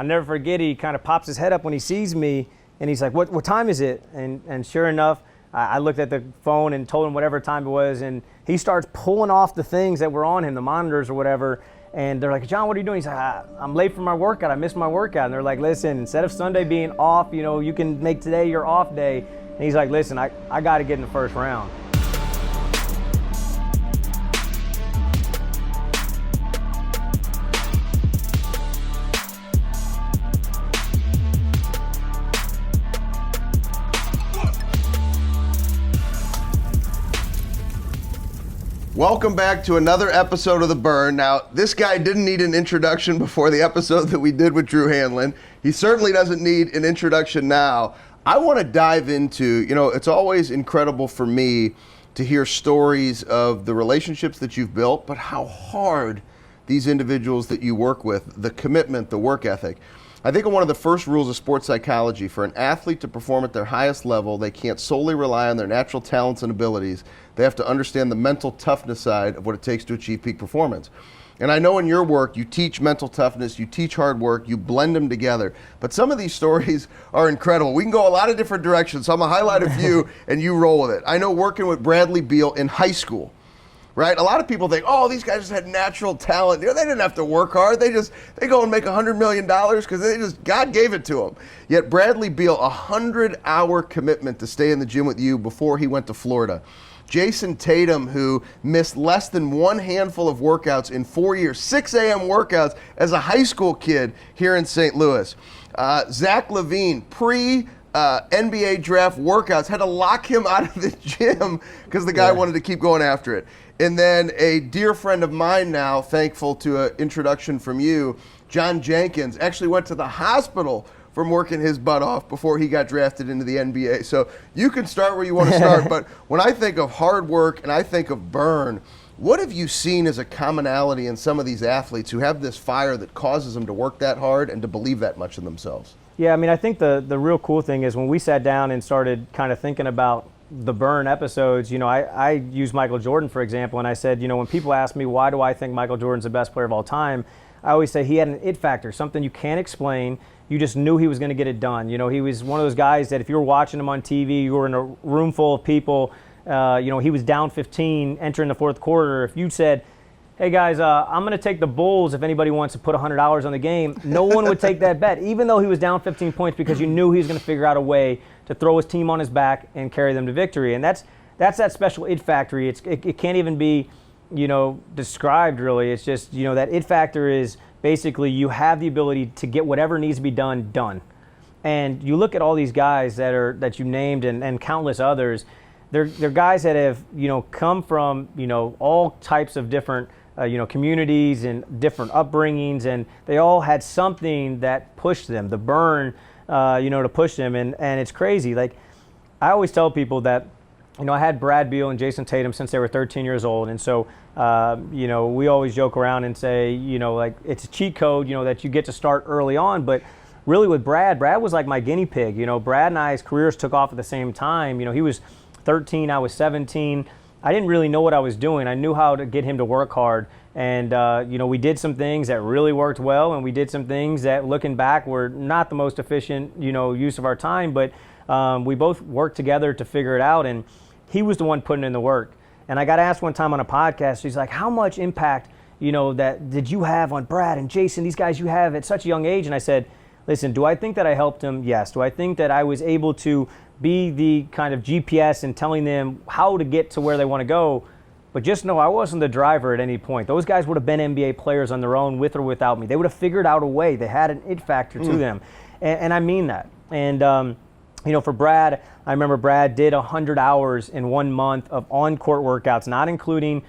I'll never forget, he kind of pops his head up when he sees me, and he's like, what time is it? And sure enough, I looked at the phone and told him whatever time it was, and he starts pulling off the things that were on him, the monitors or whatever, and they're like, John, what are you doing? He's like, I'm late for my workout. I missed my workout. And they're like, listen, instead of Sunday being off, you can make today your off day. And he's like, listen, I got to get in the first round. Welcome back to another episode of The Burn. Now, this guy didn't need an introduction before the episode that we did with Drew Hanlen. He certainly doesn't need an introduction now. I want to dive into, it's always incredible for me to hear stories of the relationships that you've built, but how hard these individuals that you work with, the commitment, the work ethic. I think one of the first rules of sports psychology, for an athlete to perform at their highest level, they can't solely rely on their natural talents and abilities. They have to understand the mental toughness side of what it takes to achieve peak performance. And I know in your work, you teach mental toughness, you teach hard work, you blend them together. But some of these stories are incredible. We can go a lot of different directions, so I'm gonna highlight a few and you roll with it. I know working with Bradley Beal in high school, right? A lot of people think, oh, these guys just had natural talent. They didn't have to work hard. They go and make $100 million because God gave it to them. Yet Bradley Beal, 100-hour commitment to stay in the gym with you before he went to Florida. Jason Tatum, who missed less than one handful of workouts in 4 years, 6 a.m. workouts as a high school kid here in St. Louis. Zach LaVine, NBA draft workouts, had to lock him out of the gym because the guy wanted to keep going after it. And then a dear friend of mine now, thankful to an introduction from you, John Jenkins, actually went to the hospital from working his butt off before he got drafted into the NBA. So you can start where you want to start, but when I think of hard work and I think of burn, what have you seen as a commonality in some of these athletes who have this fire that causes them to work that hard and to believe that much in themselves? Yeah, I mean, I think the real cool thing is when we sat down and started kind of thinking about the burn episodes, I use Michael Jordan, for example, and I said, when people ask me why do I think Michael Jordan's the best player of all time, I always say he had an it factor, something you can't explain. You just knew he was going to get it done. He was one of those guys that if you were watching him on TV, you were in a room full of people, he was down 15 entering the fourth quarter. If you said, hey guys, I'm going to take the Bulls if anybody wants to put $100 on the game, no one would take that bet, even though he was down 15 points, because you knew he was going to figure out a way to throw his team on his back and carry them to victory. And that's that special it factor. It can't even be, described really. It's just, that it factor is basically you have the ability to get whatever needs to be done. And you look at all these guys that you named and countless others, they're guys that have, come from, all types of different, communities and different upbringings, and they all had something that pushed them, the burn, to push them. And it's crazy. Like, I always tell people that, I had Brad Beal and Jason Tatum since they were 13 years old. And so, we always joke around and say, like it's a cheat code, that you get to start early on. But really with Brad was like my guinea pig. Brad and I's careers took off at the same time. He was 13, I was 17. I didn't really know what I was doing. I knew how to get him to work hard. And, we did some things that really worked well, and we did some things that, looking back, were not the most efficient, use of our time. But we both worked together to figure it out, and he was the one putting in the work. And I got asked one time on a podcast, he's like, how much impact, that did you have on Brad and Jason, these guys you have at such a young age? And I said, listen, do I think that I helped them? Yes. Do I think that I was able to be the kind of GPS and telling them how to get to where they want to go? But just know I wasn't the driver at any point. Those guys would have been NBA players on their own, with or without me. They would have figured out a way. They had an it factor to them. And I mean that. And, for Brad, I remember Brad did 100 hours in 1 month of on-court workouts, not including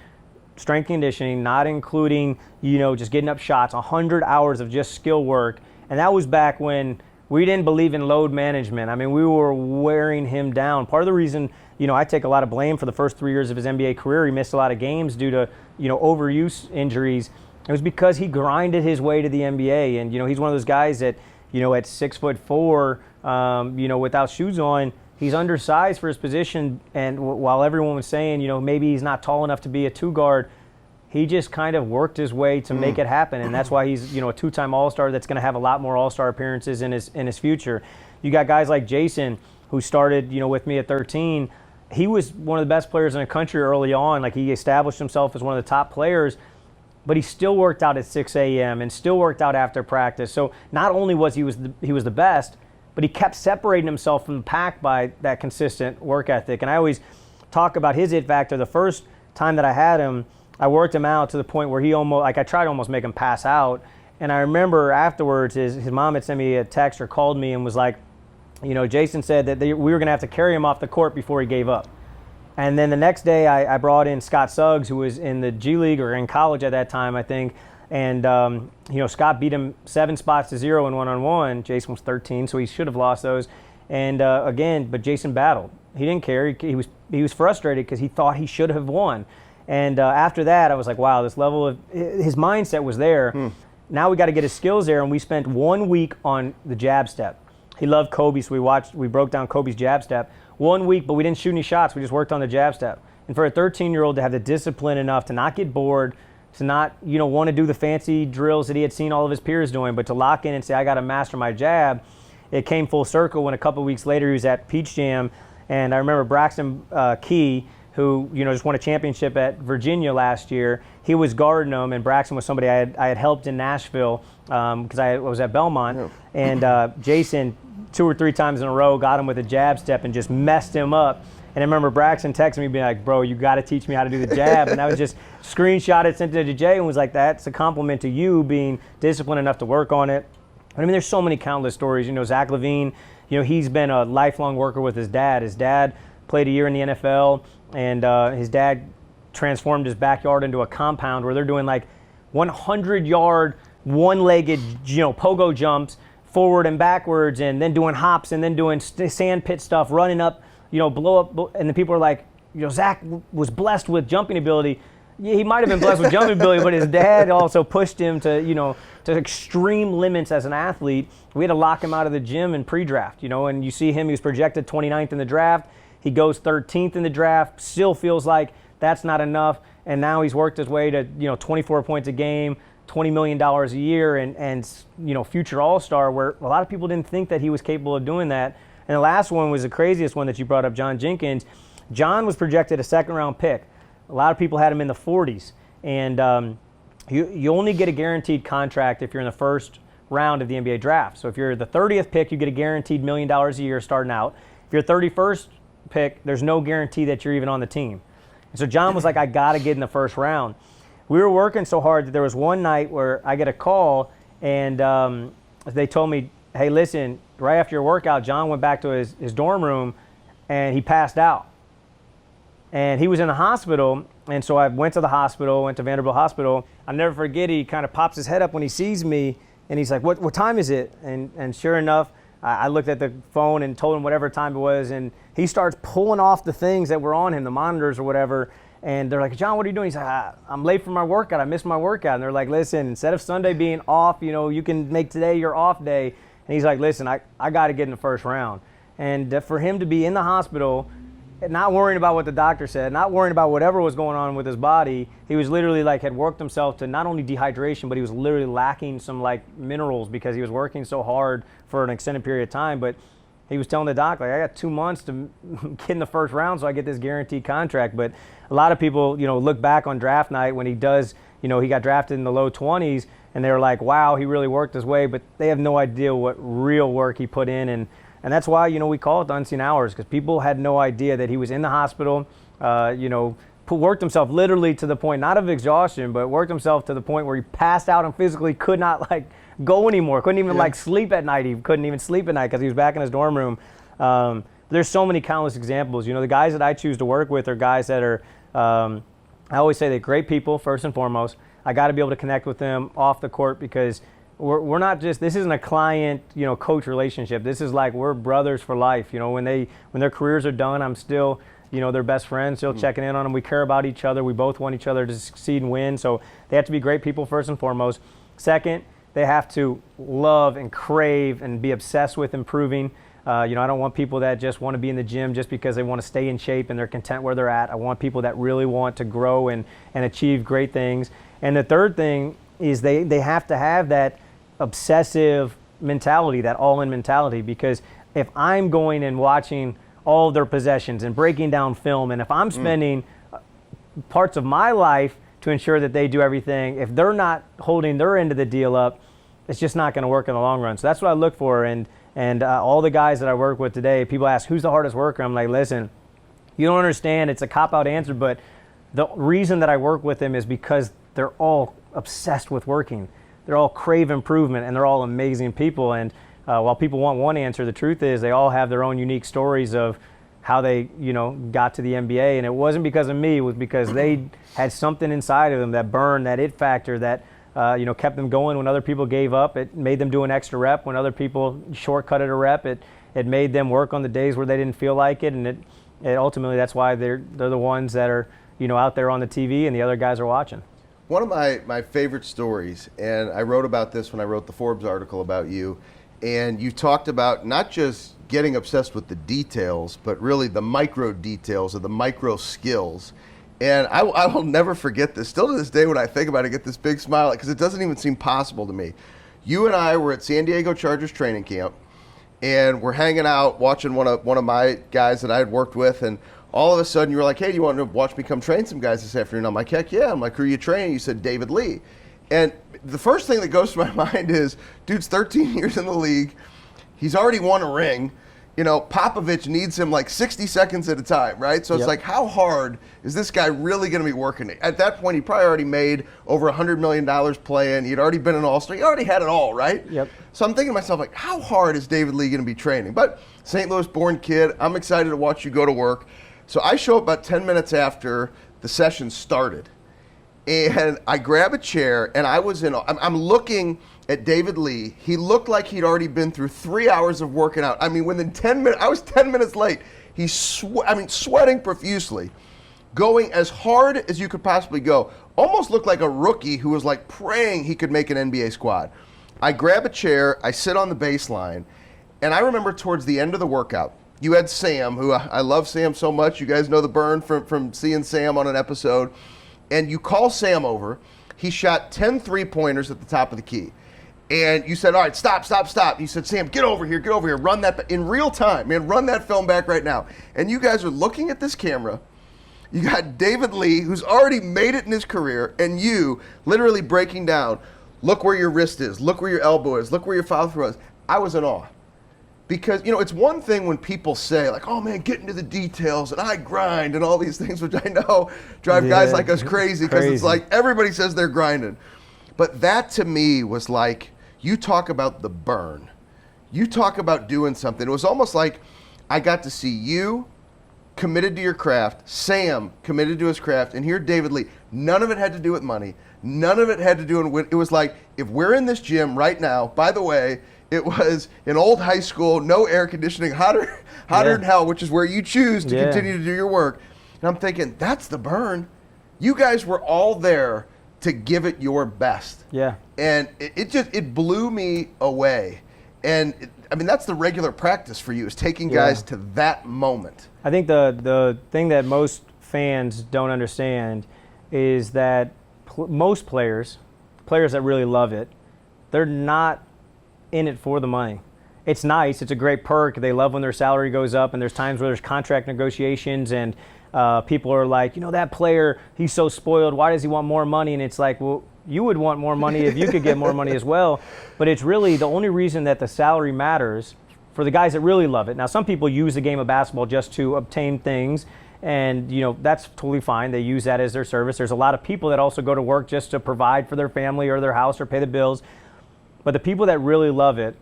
strength conditioning, not including, just getting up shots, 100 hours of just skill work. And that was back when we didn't believe in load management. I mean, we were wearing him down. Part of the reason, I take a lot of blame for the first 3 years of his NBA career. He missed a lot of games due to, overuse injuries. It was because he grinded his way to the NBA. And, he's one of those guys that, at 6'4", without shoes on, he's undersized for his position. And while everyone was saying, maybe he's not tall enough to be a two guard, he just kind of worked his way to make it happen, and that's why he's, a two-time All-Star that's going to have a lot more All-Star appearances in his future. You got guys like Jason, who started, with me at 13. He was one of the best players in the country early on. Like, he established himself as one of the top players, but he still worked out at 6 a.m. and still worked out after practice. So not only was he was the best, but he kept separating himself from the pack by that consistent work ethic. And I always talk about his it factor. The first time that I had him, I worked him out to the point where he almost, I tried to almost make him pass out. And I remember afterwards, his mom had sent me a text or called me and was like, Jason said that we were going to have to carry him off the court before he gave up. And then the next day, I brought in Scott Suggs, who was in the G League or in college at that time, I think. And, Scott beat him 7 spots to 0 in one-on-one. Jason was 13, so he should have lost those. And but Jason battled. He didn't care. He was frustrated because he thought he should have won. And after that, I was like, wow, this level of his mindset was there. Now we got to get his skills there. And we spent 1 week on the jab step. He loved Kobe, so we broke down Kobe's jab step. 1 week, but we didn't shoot any shots. We just worked on the jab step. And for a 13-year-old to have the discipline enough to not get bored, to not, want to do the fancy drills that he had seen all of his peers doing, but to lock in and say, I got to master my jab, it came full circle when a couple of weeks later he was at Peach Jam. And I remember Braxton Key, who, just won a championship at Virginia last year, he was guarding him, and Braxton was somebody I had helped in Nashville because I was at Belmont. Oh. And Jason, 2 or 3 times in a row, got him with a jab step and just messed him up. And I remember Braxton texting me being like, bro, you got to teach me how to do the jab. And I was just screenshot it, sent it to Jay, and was like, that's a compliment to you being disciplined enough to work on it. I mean, there's so many countless stories. Zach LaVine, he's been a lifelong worker with his dad. His dad played a year in the NFL, and his dad transformed his backyard into a compound where they're doing like 100-yard, one-legged, pogo jumps forward and backwards, and then doing hops, and then doing sand pit stuff, running up, blow up. And then people are like, Zach was blessed with jumping ability. Yeah, he might have been blessed with jumping ability, but his dad also pushed him to, to extreme limits as an athlete. We had to lock him out of the gym in pre-draft, and you see him, he was projected 29th in the draft. He goes 13th in the draft, still feels like that's not enough. And now he's worked his way to, 24 points a game, $20 million a year, and future All-Star, where a lot of people didn't think that he was capable of doing that. And the last one was the craziest one that you brought up, John Jenkins. John was projected a second-round pick. A lot of people had him in the 40s. And you only get a guaranteed contract if you're in the first round of the NBA draft. So if you're the 30th pick, you get a guaranteed $1 million a year starting out. If you're 31st pick, there's no guarantee that you're even on the team. And so John was like, I got to get in the first round. We were working so hard that there was one night where I get a call, and they told me, hey, listen, right after your workout, John went back to his dorm room, and he passed out. And he was in the hospital, and so I went to the hospital, went to Vanderbilt Hospital. I'll never forget, he kind of pops his head up when he sees me, and he's like, what time is it? And sure enough, I looked at the phone and told him whatever time it was, and he starts pulling off the things that were on him, the monitors or whatever, and they're like, John, what are you doing? He's like, I'm late for my workout. I missed my workout. And they're like, listen, instead of Sunday being off, you can make today your off day. And he's like, listen, I got to get in the first round. And for him to be in the hospital, not worrying about what the doctor said, not worrying about whatever was going on with his body, he was literally had worked himself to not only dehydration, but he was literally lacking some minerals because he was working so hard for an extended period of time. But he was telling the doc, I got 2 months to get in the first round so I get this guaranteed contract. But a lot of people, look back on draft night when he does, he got drafted in the low 20s, and they were like, wow, he really worked his way, but they have no idea what real work he put in. And that's why, we call it the unseen hours, because people had no idea that he was in the hospital, worked himself literally to the point, not of exhaustion, but worked himself to the point where he passed out and physically could not go anymore. Couldn't even sleep at night. He couldn't even sleep at night because he was back in his dorm room. There's so many countless examples. The guys that I choose to work with are guys that are, I always say they're great people first and foremost. I got to be able to connect with them off the court because we're not just, this isn't a client, coach relationship. This is we're brothers for life. When their careers are done, I'm still, their best friends, still checking in on them. We care about each other. We both want each other to succeed and win. So they have to be great people first and foremost. Second, they have to love and crave and be obsessed with improving. I don't want people that just want to be in the gym just because they want to stay in shape and they're content where they're at. I want people that really want to grow and achieve great things. And the third thing is they have to have that obsessive mentality, that all-in mentality, because if I'm going and watching all of their possessions and breaking down film, and if I'm spending parts of my life to ensure that they do everything, if they're not holding their end of the deal up, it's just not going to work in the long run. So that's what I look for. And all the guys that I work with today, people ask, who's the hardest worker? I'm like, listen, you don't understand. It's a cop-out answer, but the reason that I work with them is because they're all obsessed with working. They're all crave improvement, and they're all amazing people. And while people want one answer, the truth is they all have their own unique stories of how they, got to the NBA. And it wasn't because of me. It was because they had something inside of them that burned, that it factor, that kept them going when other people gave up. It made them do an extra rep when other people shortcutted a rep. It made them work on the days where they didn't feel like it. And it ultimately, that's why they're the ones that are, out there on the TV and the other guys are watching. One of my favorite stories, and I wrote about this when I wrote the Forbes article about you, and you talked about not just getting obsessed with the details, but really the micro details or the micro skills. And I will never forget this. Still to this day when I think about it, I get this big smile because it doesn't even seem possible to me. You and I were at San Diego Chargers training camp, and we're hanging out watching one of my guys that I had worked with, and all of a sudden you were like, hey, do you want to watch me come train some guys this afternoon? I'm like, heck yeah. I'm like, who are you training? You said David Lee. And the first thing that goes to my mind is, dude's 13 years in the league. He's already won a ring. Popovich needs him like 60 seconds at a time, right? So it's like, how hard is this guy really going to be working? At that point, he probably already made over $100 million playing. He'd already been an all-star. He already had it all, right? Yep. So I'm thinking to myself, like, how hard is David Lee going to be training? But St. Louis-born kid, I'm excited to watch you go to work. So I show up about 10 minutes after the session started, and I grab a chair, and I'm looking at David Lee. He looked like he'd already been through 3 hours of working out. I mean, within 10 minutes, I was 10 minutes late. He's sweating profusely, going as hard as you could possibly go. Almost looked like a rookie who was like praying he could make an NBA squad. I grab a chair, I sit on the baseline, and I remember towards the end of the workout, you had Sam, who I love Sam so much. You guys know the burn from seeing Sam on an episode. And you call Sam over. He shot 10 3-pointers at the top of the key. And you said, all right, stop. You said, Sam, get over here, run that in real time, man, run that film back right now. And you guys are looking at this camera. You got David Lee, who's already made it in his career, and you literally breaking down, look where your wrist is, look where your elbow is, look where your follow through is. I was in awe. Because, it's one thing when people say, like, oh, man, get into the details, and I grind, and all these things, which I know drive guys like us crazy, because it's like everybody says they're grinding. But that, to me, was like, you talk about the burn. You talk about doing something. It was almost like I got to see you committed to your craft, Sam committed to his craft, and here David Lee. None of it had to do with money. None of it had to do with, it was like, if we're in this gym right now, by the way, it was an old high school, no air conditioning, hotter than hell, which is where you choose to continue to do your work. And I'm thinking, that's the burn. You guys were all there to give it your best. Yeah. And it blew me away. And that's the regular practice for you, is taking guys to that moment. I think the thing that most fans don't understand is that most players that really love it, they're not in it for the money. It's nice. It's a great perk. They love when their salary goes up, and there's times where there's contract negotiations, and people are like, that player, he's so spoiled. Why does he want more money? And it's like, well, you would want more money if you could get more money as well. But it's really the only reason that the salary matters for the guys that really love it. Now, some people use the game of basketball just to obtain things, and that's totally fine. They use that as their service. There's a lot of people that also go to work just to provide for their family or their house or pay the bills. But the people that really love it,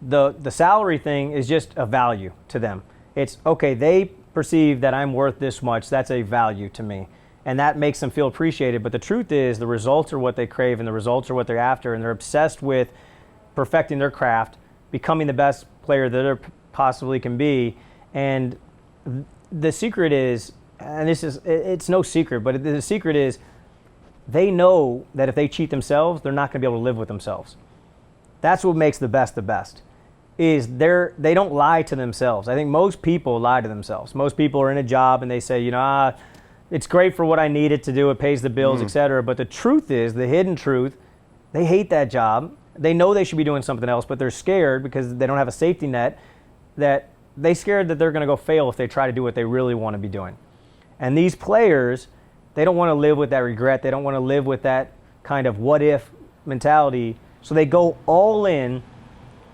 the salary thing is just a value to them. It's, okay, they perceive that I'm worth this much. That's a value to me. And that makes them feel appreciated. But the truth is, the results are what they crave, and the results are what they're after. And they're obsessed with perfecting their craft, becoming the best player that they possibly can be. And the secret is, and it's no secret, but the secret is, they know that if they cheat themselves, they're not going to be able to live with themselves. That's what makes the best the best. is they don't lie to themselves. I think most people lie to themselves. Most people are in a job and they say, it's great for what I need it to do. It pays the bills, et cetera. But the truth is, the hidden truth, they hate that job. They know they should be doing something else, but they're scared because they don't have a safety net, that they're scared that they're going to go fail if they try to do what they really want to be doing. And these players, they don't want to live with that regret. They don't want to live with that kind of what if mentality. So they go all in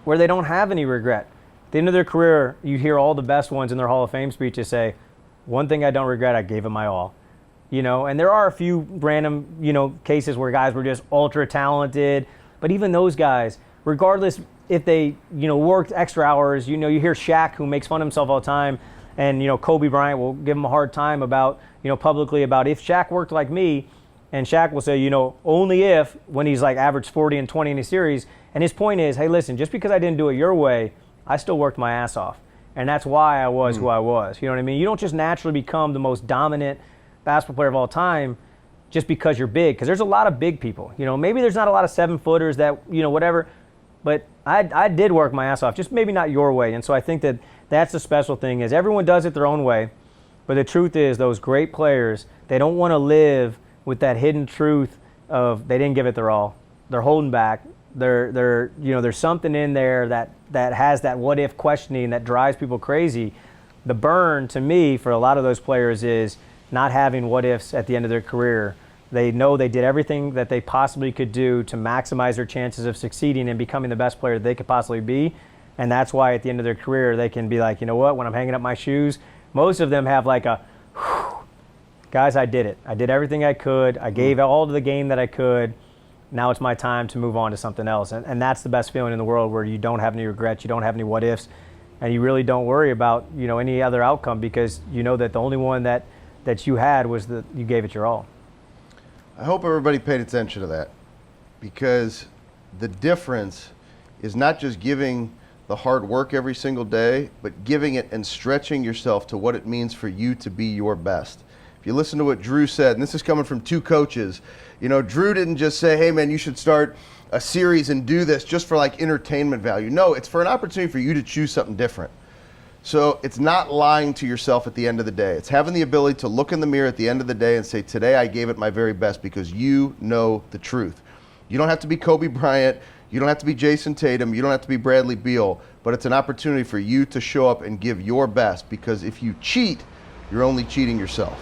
where they don't have any regret. At the end of their career, you hear all the best ones in their Hall of Fame speeches say, one thing I don't regret, I gave it my all. And there are a few random, cases where guys were just ultra talented. But even those guys, regardless if they, worked extra hours, you hear Shaq, who makes fun of himself all the time, and, Kobe Bryant will give him a hard time about, publicly about if Shaq worked like me, and Shaq will say, only if, when he's like average 40 and 20 in a series. And his point is, hey, listen, just because I didn't do it your way, I still worked my ass off. And that's why I was who I was. You know what I mean? You don't just naturally become the most dominant basketball player of all time just because you're big. Because there's a lot of big people. Maybe there's not a lot of 7-footers that, whatever. But I did work my ass off, just maybe not your way. And so I think that's the special thing is everyone does it their own way. But the truth is those great players, they don't want to live with that hidden truth of they didn't give it their all. They're holding back. There's something in there that has that what if questioning that drives people crazy. The burn to me for a lot of those players is not having what ifs at the end of their career. They know they did everything that they possibly could do to maximize their chances of succeeding and becoming the best player they could possibly be. And that's why at the end of their career, they can be like, you know what, when I'm hanging up my shoes, most of them have like a, guys, I did it. I did everything I could. I gave all to the game that I could. Now it's my time to move on to something else. And that's the best feeling in the world, where you don't have any regrets, you don't have any what ifs, and you really don't worry about, any other outcome, because you know that the only one that you had was that you gave it your all. I hope everybody paid attention to that, because the difference is not just giving the hard work every single day, but giving it and stretching yourself to what it means for you to be your best. If you listen to what Drew said, and this is coming from two coaches, Drew didn't just say, hey man, you should start a series and do this just for like entertainment value. No, it's for an opportunity for you to choose something different. So it's not lying to yourself at the end of the day. It's having the ability to look in the mirror at the end of the day and say, today I gave it my very best, because you know the truth. You don't have to be Kobe Bryant. You don't have to be Jason Tatum. You don't have to be Bradley Beal. But it's an opportunity for you to show up and give your best, because if you cheat, you're only cheating yourself.